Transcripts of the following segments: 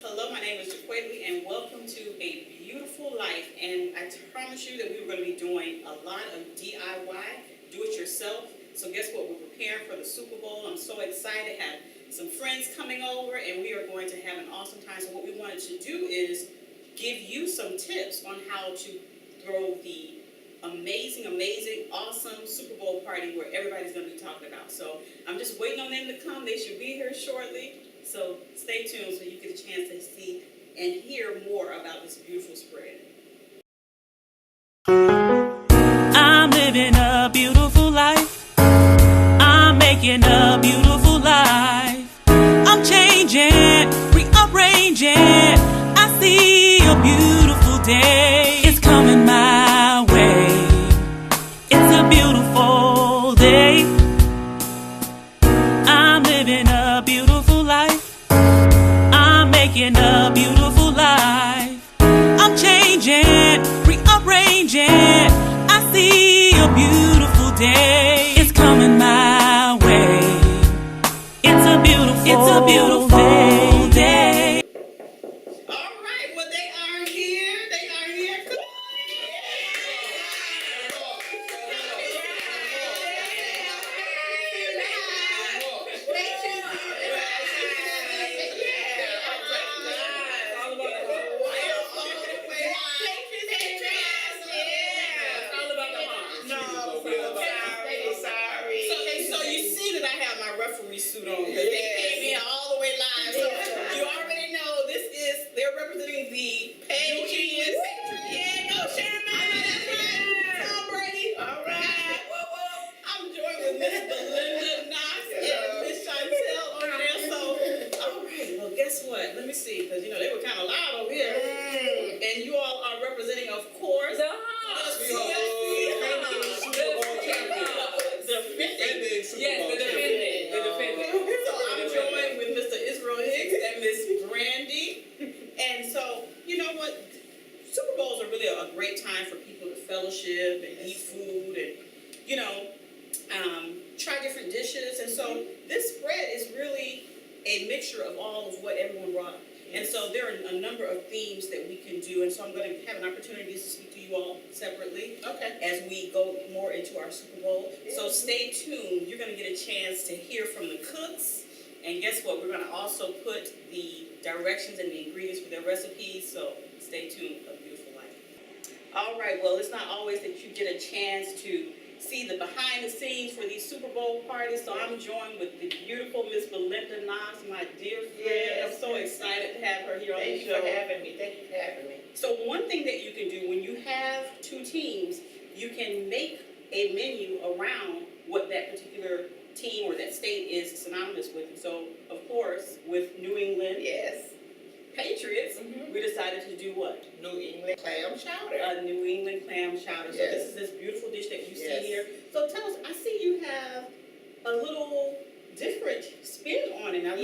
Hello, my name is Jaquaitly, and welcome to A Beautiful Life. And I promise you that we were going to be doing a lot of DIY, do-it-yourself. So guess what? We're preparing for the Super Bowl. I'm so excited. Have some friends coming over, and we are going to have an awesome time. So what we wanted to do is give you some tips on how to throw the amazing, awesome Super Bowl party where everybody's going to be talking about. So I'm just waiting on them to come. They should be here shortly. So stay tuned so you get a chance to see and hear more about this beautiful spread. I'm living a beautiful life. I'm making a beautiful life. I'm changing, rearranging. I see a beautiful day. It's coming my way. It's a beautiful day. I'm living a beautiful life. I'm making a beautiful life. I'm changing, rearranging. I see a beautiful day. It's coming my way. It's a beautiful day. All right, well, they are here. They are here. Come on. So you see that I have my referee suit on because they came in all the way live. So you already know they're representing the Patriots. Yeah, go Sherman. Tom Brady. All right. I'm joined with Miss Belinda Knox and Miss Chantel on there. So, all right. Well, guess what? Let me see, because they were kind of loud over here. And you all are representing, of course, the defending. So I'm joined with Mr. Israel Hicks and Miss Brandy. And so, you know what? Super Bowls are really a great time for people to fellowship and eat food and, try different dishes. And so this spread is really a mixture of all of what everyone brought. And so there are a number of themes that we can do. And so I'm going to have an opportunity to speak to you all separately as we go more into our Super Bowl. So stay tuned. You're going to get a chance to hear from the cooks. And guess what? We're going to also put the directions and the ingredients for their recipes. So stay tuned. A beautiful life. All right. Well, it's not always that you get a chance to see the behind the scenes for these Super Bowl parties. So I'm joined with the beautiful Miss Belinda Knox, my dear friend. I'm so excited to have her here on the show. Thank you for having me. So one thing that you can do when you have two teams, you can make a menu around what that particular team or that state is synonymous with. And so, of course, with New England Patriots, we decided to do what? New England clam chowder. A New England clam chowder. So this is this beautiful dish that you see here. So tell us, I see you have a little different spin on it. Now,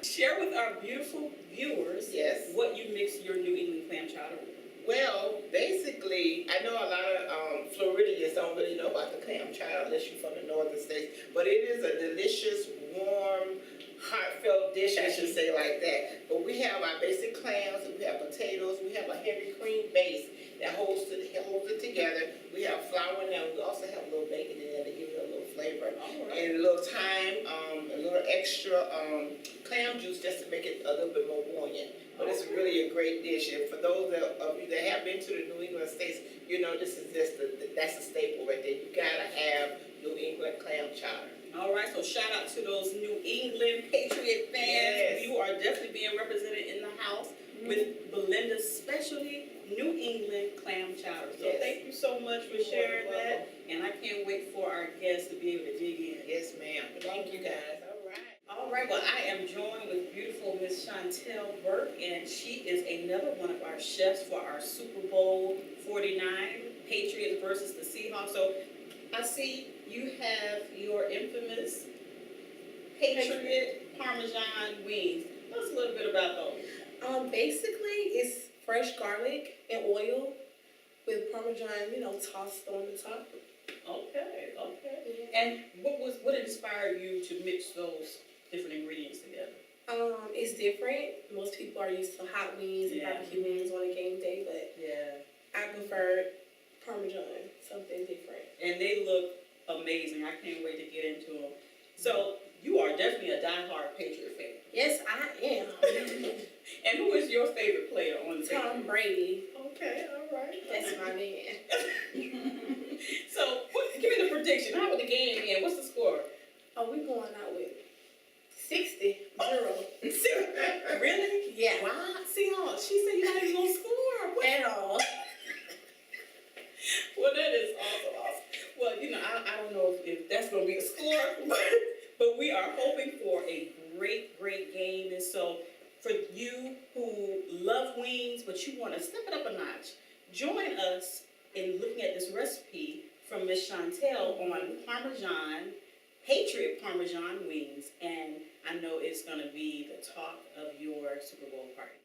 share with our beautiful viewers what you mix your New England clam chowder with. Well, basically, I know a lot of Floridians don't really know about the clam chowder unless you're from the northern states, but it is a delicious, warm, heartfelt dish, I should say, like that. But we have our basic clams, we have potatoes, we have a heavy cream base that holds it together. We have flour in there. We also have a little bacon in there to give it a little flavor. And a little thyme, a little extra clam juice just to make it a little bit more buoyant. But it's really a great dish. And for those of you that have been to the New England states, this is that's a staple right there. You gotta have New England clam chowder. All right, so shout out to those New England Patriot fans. You are definitely being represented in the house with Belinda's specialty New England clam chowder. So thank you so much for sharing that. And I can't wait for our guests to be able to dig in. Yes, ma'am. Thank you, guys. All right, well, I am joined with beautiful Miss Chantel Burke, and she is another one of our chefs for our Super Bowl 49, Patriots versus the Seahawks. So I see you have your infamous Patriot Parmesan wings. Tell us a little bit about those. Basically, it's fresh garlic and oil with Parmesan, tossed on the top. Okay. And what inspired you to mix those different ingredients together? It's different. Most people are used to hot wings and Yeah. barbecue wings on a game day, but Yeah. I prefer Parmesan, something different. And they look amazing. I can't wait to get into them. So you are definitely a diehard Patriot fan. Yes, I am. And who is your favorite player on the Tom Patriots? Brady. Okay, all right. That's my man. So give me the prediction. How would the game end? What's the score? Oh, we going out with 60-0. Really? Yeah. Wow. See, she said you're not even gonna score. What? At all. Well, that is awesome. Well, I don't know if that's going to be the score, but we are hoping for a great, great game. And so for you who love wings, but you want to step it up a notch, join us in looking at this recipe from Miss Chantel on Patriot Parmesan wings. And I know it's going to be the talk of your Super Bowl party.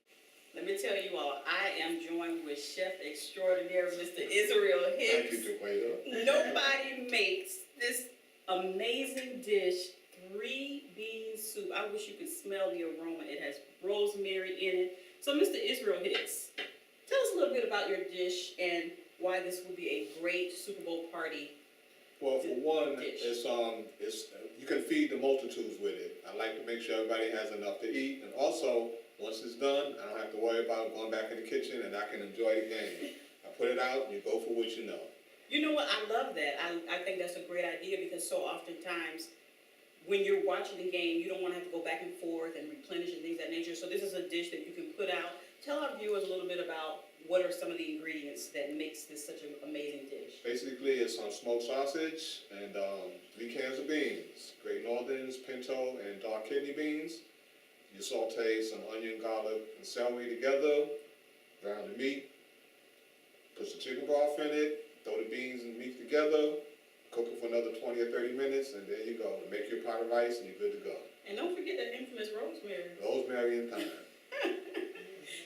Let me tell you all, I am joined with Chef Extraordinaire, Mr. Israel Hicks. Thank you, Dequato. Nobody makes this amazing dish, 3-bean soup. I wish you could smell the aroma. It has rosemary in it. So, Mr. Israel Hicks, tell us a little bit about your dish and why this will be a great Super Bowl party. Well, for one, Dish. it's you can feed the multitudes with it. I like to make sure everybody has enough to eat, and also once it's done, I don't have to worry about going back in the kitchen, and I can enjoy the game. I put it out, and you go for what you know. You know what? I love that. I think that's a great idea because so oftentimes when you're watching the game, you don't want to have to go back and forth and replenish and things of that nature. So this is a dish that you can put out. Tell our viewers a little bit about what are some of the ingredients that makes this such an amazing dish. Basically, it's some smoked sausage and 3 cans of beans, Great Northerns, pinto, and dark kidney beans. You saute some onion, garlic, and celery together, brown the meat, put some chicken broth in it, throw the beans and meat together, cook it for another 20 or 30 minutes, and there you go. Make your pot of rice, and you're good to go. And don't forget that infamous rosemary. Rosemary and thyme.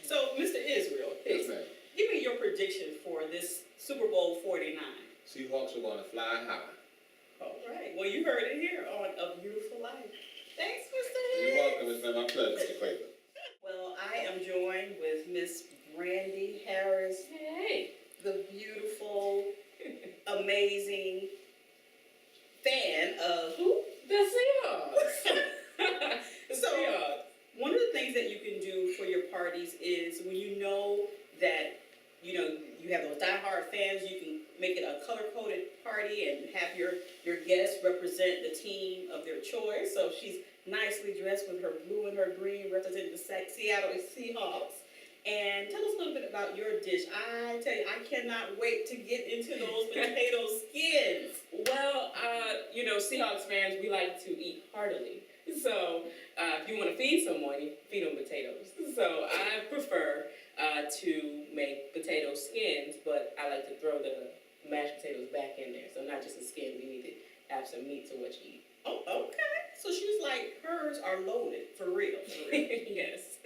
So, Mr. Israel, Yes, ma'am. give me your prediction for this Super Bowl 49. Seahawks are going to fly high. All right. Well, you heard it here on A Beautiful Life. Thanks, Mr. You're Hicks. welcome. It's been my pleasure, Mr. Quaker. Well, I am joined with Miss Brandy Harris. Hey. The beautiful, amazing fan of who? The Seahawks. So, one of the things that you can do for your parties is when you know that, you have those diehard fans, you can make it a color-coded party and have your guests represent the team of their choice. So she's nicely dressed with her blue and her green representing the Seattle Seahawks. And tell us a little bit about your dish. I tell you, I cannot wait to get into those potato skins. Well, Seahawks fans, we like to eat heartily. So, if you want to feed someone, you feed them potatoes. So, I prefer to make potato skins, but I like to throw the mashed potatoes back in there. So, not just a skin, we need to have some meat to what you eat. Oh, okay. So she's like, hers are loaded, for real. Yes.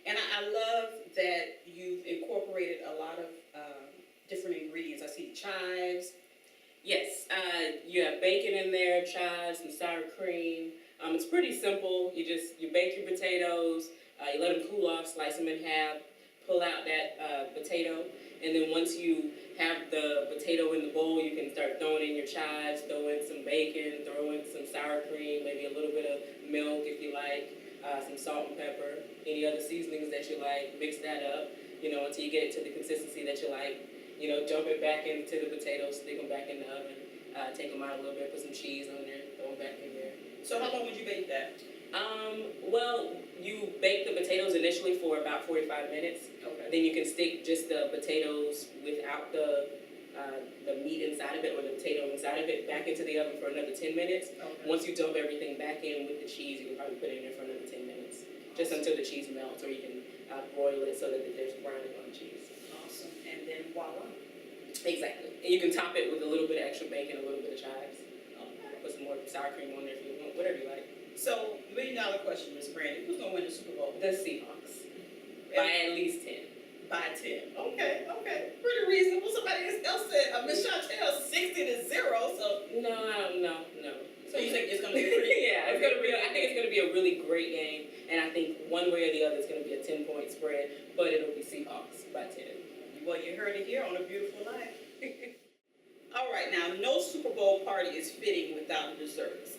And I love that you've incorporated a lot of different ingredients. I see chives. Yes, you have bacon in there, chives, some sour cream. It's pretty simple. You bake your potatoes, you let them cool off, slice them in half, pull out that potato, and then once you have the potato in the bowl, you can start throwing in your chives, throw in some bacon, throw in some sour cream, maybe a little bit of milk if you like, some salt and pepper, any other seasonings that you like, mix that up, until you get it to the consistency that you like. Dump it back into the potatoes, stick them back in the oven, take them out a little bit, put some cheese on there, throw them back in there. So how long would you bake that? Well, you bake the potatoes initially for about 45 minutes. Okay. Then you can stick just the potatoes without the meat inside of it or the potato inside of it back into the oven for another 10 minutes. Okay. Once you dump everything back in with the cheese, you can probably put it in there for another 10 minutes. Just until the cheese melts, or you can broil it so that there's browning on the cheese. Awesome. And then voila. Exactly. And you can top it with a little bit of extra bacon, a little bit of chives. Okay. Put some more sour cream on there if you want, whatever you like. So, $1 million question, Miss Brandy. Who's gonna win the Super Bowl? The Seahawks. By at least 10. By 10. Okay. Pretty reasonable. Somebody else said, Miss Chantel, 60-0. So No. So you think it's gonna be pretty? Yeah, it's gonna be. I think it's gonna be a really great game. And I think one way or the other is going to be a 10-point spread, but it'll be Seahawks by 10. Well, you heard it here on A Beautiful Life. All right, now, no Super Bowl party is fitting without desserts.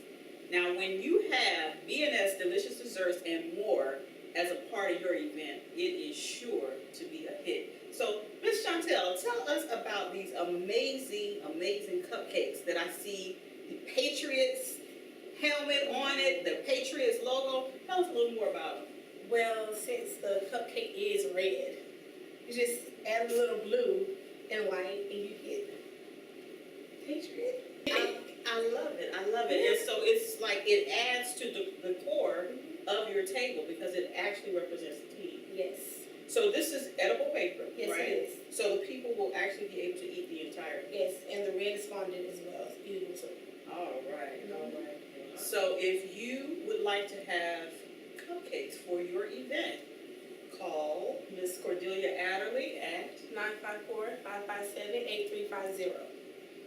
Now, when you have B&S Delicious Desserts and More as a part of your event, it is sure to be a hit. So, Ms. Chantel, tell us about these amazing, amazing cupcakes that I see the Patriots helmet on it, the Patriots logo. Tell us a little more about them. Well, since the cupcake is red, you just add a little blue and white and you get Patriot. I love it. I love it. And so it's like it adds to the core of your table because it actually represents the team. Yes. So this is edible paper, Yes, right? it is. So the people will actually be able to eat the entire. Yes, and the red is fondant as well. It's beautiful too. All right. All right. So if you would like to have cupcakes for your event, call Miss Cordelia Adderley at. 954-557-8350.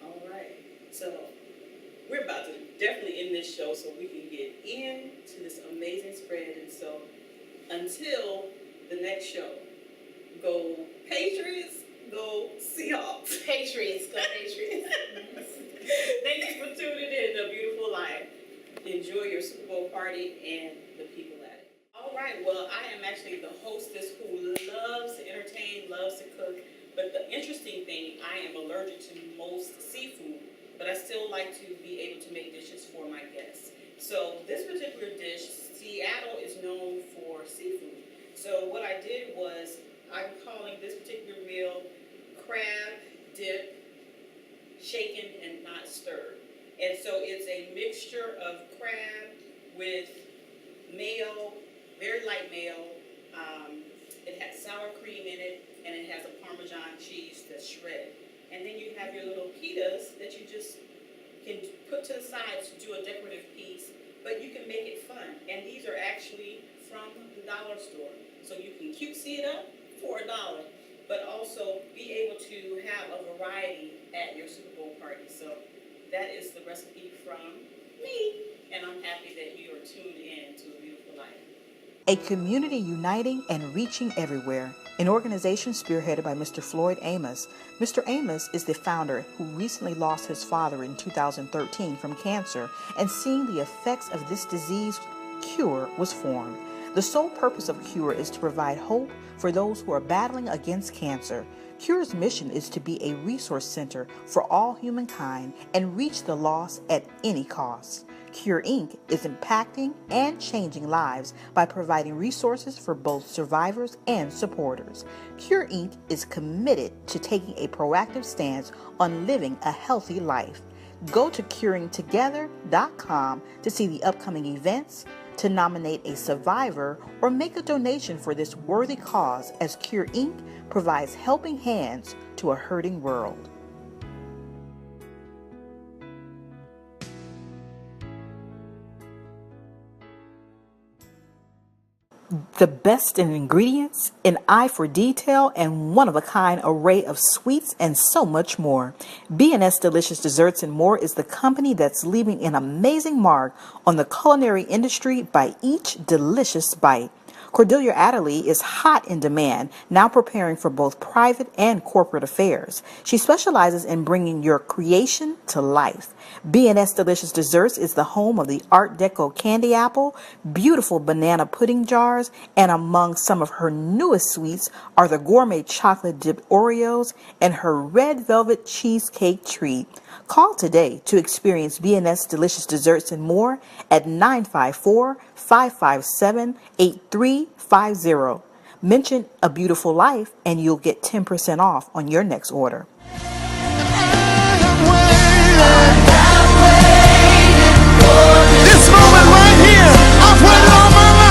All right. So we're about to definitely end this show so we can get into this amazing spread. And so until the next show, go Patriots, go Seahawks. Patriots, go Patriots. Thank you for tuning in to A Beautiful Life. Enjoy your Super Bowl party and the people at it. All right, well, I am actually the hostess who loves to entertain, loves to cook. But the interesting thing, I am allergic to most seafood, but I still like to be able to make dishes for my guests. So this particular dish, Seattle is known for seafood. So what I did was, I'm calling this particular meal crab dip, shaken and not stirred. And so it's a mixture of crab with mayo, very light mayo. It has sour cream in it, and it has a Parmesan cheese that's shredded. And then you have your little pitas that you just can put to the side to do a decorative piece, but you can make it fun. And these are actually from the dollar store. So you can cutesy it up for $1, but also be able to have a variety at your Super Bowl party. So that is the recipe from me, and I'm happy that you are tuned in to A Beautiful Life. A community uniting and reaching everywhere. An organization spearheaded by Mr. Floyd Amos. Mr. Amos is the founder who recently lost his father in 2013 from cancer, and seeing the effects of this disease, Cure was formed. The sole purpose of Cure is to provide hope for those who are battling against cancer. Cure's mission is to be a resource center for all humankind and reach the lost at any cost. Cure Inc. is impacting and changing lives by providing resources for both survivors and supporters. Cure Inc. is committed to taking a proactive stance on living a healthy life. Go to curingtogether.com to see the upcoming events, to nominate a survivor, or make a donation for this worthy cause, as Cure Inc. provides helping hands to a hurting world. The best in ingredients, an eye for detail, and one-of-a-kind array of sweets and so much more. B&S Delicious Desserts and More is the company that's leaving an amazing mark on the culinary industry by each delicious bite. Cordelia Adderley is hot in demand, now preparing for both private and corporate affairs. She specializes in bringing your creation to life. B&S Delicious Desserts is the home of the Art Deco candy apple, beautiful banana pudding jars, and among some of her newest sweets are the gourmet chocolate dipped Oreos and her red velvet cheesecake treat. Call today to experience B&S Delicious Desserts and More at 954-557-8350. Mention A Beautiful Life and you'll get 10% off on your next order. This moment right here, I've waited all my life.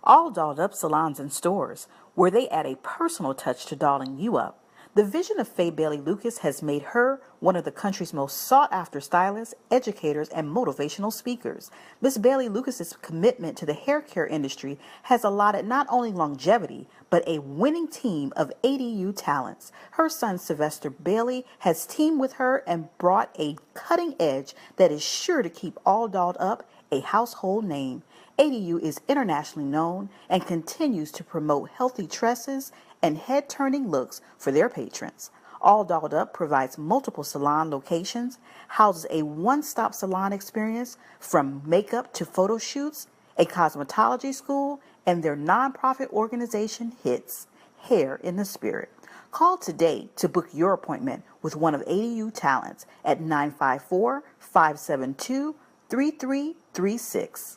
All Dolled Up salons and stores, where they add a personal touch to dolling you up. The vision of Faye Bailey Lucas has made her one of the country's most sought-after stylists, educators, and motivational speakers. Miss Bailey Lucas's commitment to the hair care industry has allotted not only longevity, but a winning team of ADU talents. Her son Sylvester Bailey has teamed with her and brought a cutting edge that is sure to keep All Dolled Up a household name. ADU is internationally known and continues to promote healthy tresses and head-turning looks for their patrons. All Dolled Up provides multiple salon locations, houses a one-stop salon experience from makeup to photo shoots, a cosmetology school, and their nonprofit organization HITS, Hair in the Spirit. Call today to book your appointment with one of ADU talents at 954-572-3336.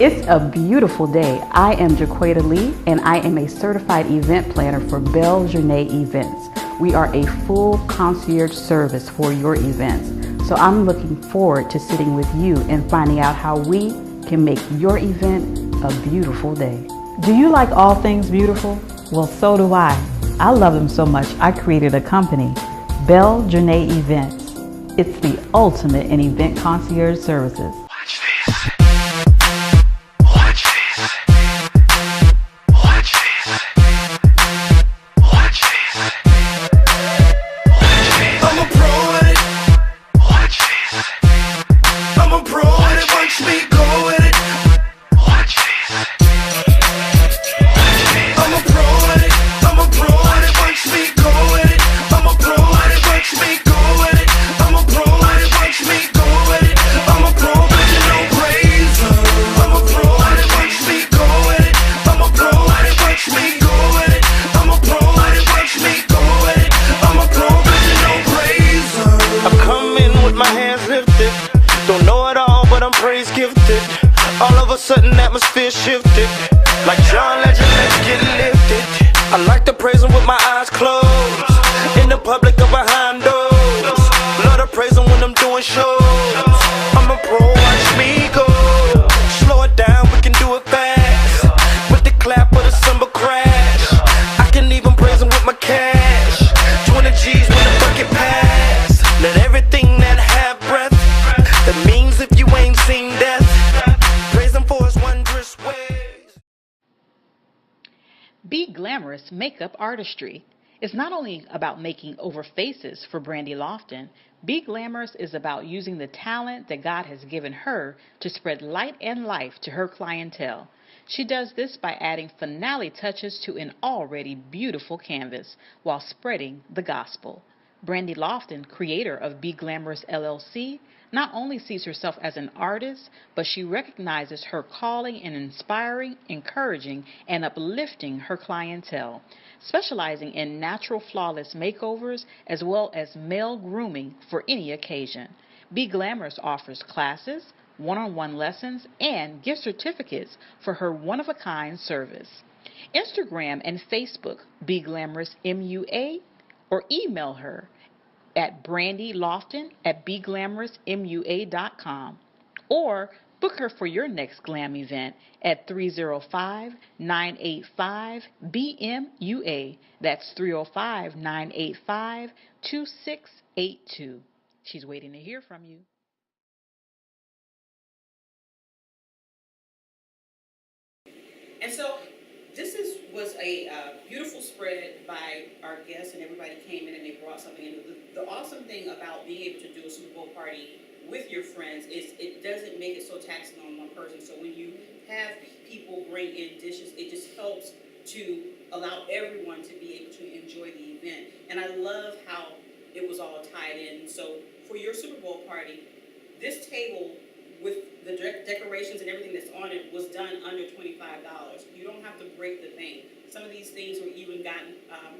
It's a beautiful day. I am Jaquetta Lee, and I am a certified event planner for Belle Journée Events. We are a full concierge service for your events. So I'm looking forward to sitting with you and finding out how we can make your event a beautiful day. Do you like all things beautiful? Well, so do I. I love them so much, I created a company, Belle Journée Events. It's the ultimate in event concierge services. Watch this. Watch this. Watch this. Watch this. Watch this. I'm a pro at it. Watch this. I'm a pro at it. Watch me go at it. Watch this. I'm a pro at it. I'm a pro at it. Watch me go at it. I'm a pro at it. Watch me go at it. I'm a pro at it. Watch me go at it. I'm a pro, but you know praise. I'm a pro at it. Watch me go at it. I'm a pro at it. Watch me go at it. I'm a pro at it. Watch me go at it. I'm a pro, but you know praise. I'm coming with my hands lifted. Don't know it all, but I'm praise gifted. All of a sudden, atmosphere shifted. Like John Legend, let's get lifted. I like to praise him with my eyes closed. In the public or behind doors. Love to praise him when I'm doing shows. I'm a pro, watch me go. Slow it down, we can do it fast. With the clap or the cymbal crash. I can even praise him with my cash. 20 G's when the bucket pass. Let everything that have breath. That means if you ain't seen death. Praise him for his wondrous ways. Be Glamorous Makeup Artistry. It's not only about making over faces for Brandy Lofton. Be Glamorous is about using the talent that God has given her to spread light and life to her clientele. She does this by adding finale touches to an already beautiful canvas while spreading the gospel. Brandy Lofton, creator of Be Glamorous LLC, not only sees herself as an artist, but she recognizes her calling in inspiring, encouraging, and uplifting her clientele, specializing in natural flawless makeovers as well as male grooming for any occasion. Be Glamorous offers classes, one-on-one lessons, and gift certificates for her one-of-a-kind service. Instagram and Facebook, Be Glamorous MUA, or email her at brandylofton@beglamorousmua.com, or book her for your next glam event at 305-985-BMUA. That's 305-985-2682. She's waiting to hear from you. And so this was a beautiful spread by our guests, and everybody came in and they brought something in. The awesome thing about being able to do a Super Bowl party with your friends is it doesn't make it so taxing on one person. So when you have people bring in dishes, it just helps to allow everyone to be able to enjoy the event. And I love how it was all tied in. So for your Super Bowl party, this table with the decorations and everything that's on it was done under $25. You don't have to break the bank. Some of these things were even gotten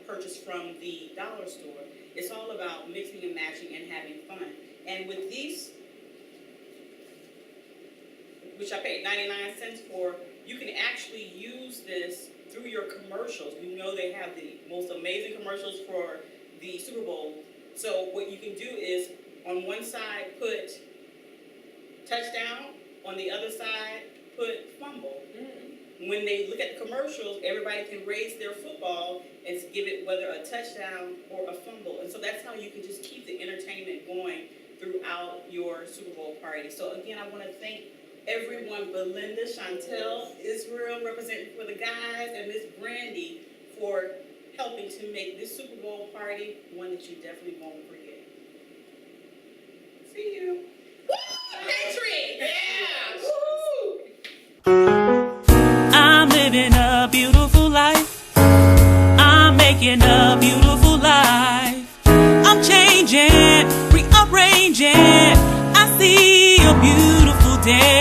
purchased from the dollar store. It's all about mixing and matching and having fun. And with these, which I paid 99 cents for, you can actually use this through your commercials, you know they have the most amazing commercials for the Super Bowl. So what you can do is, on one side, put touchdown, on the other side, put fumble. When they look at the commercials, everybody can raise their football and give it whether a touchdown or a fumble. And so that's how you can just keep the entertainment going throughout your Super Bowl party. So again, I want to thank everyone, Belinda, Chantel, Israel, representing for the guys, and Miss Brandy for helping to make this Super Bowl party one that you definitely won't forget. See you. Woo! Patriot! Yeah! Woo! I'm living a beautiful life. I'm making a beautiful life. I'm changing, rearranging. I see a beautiful day.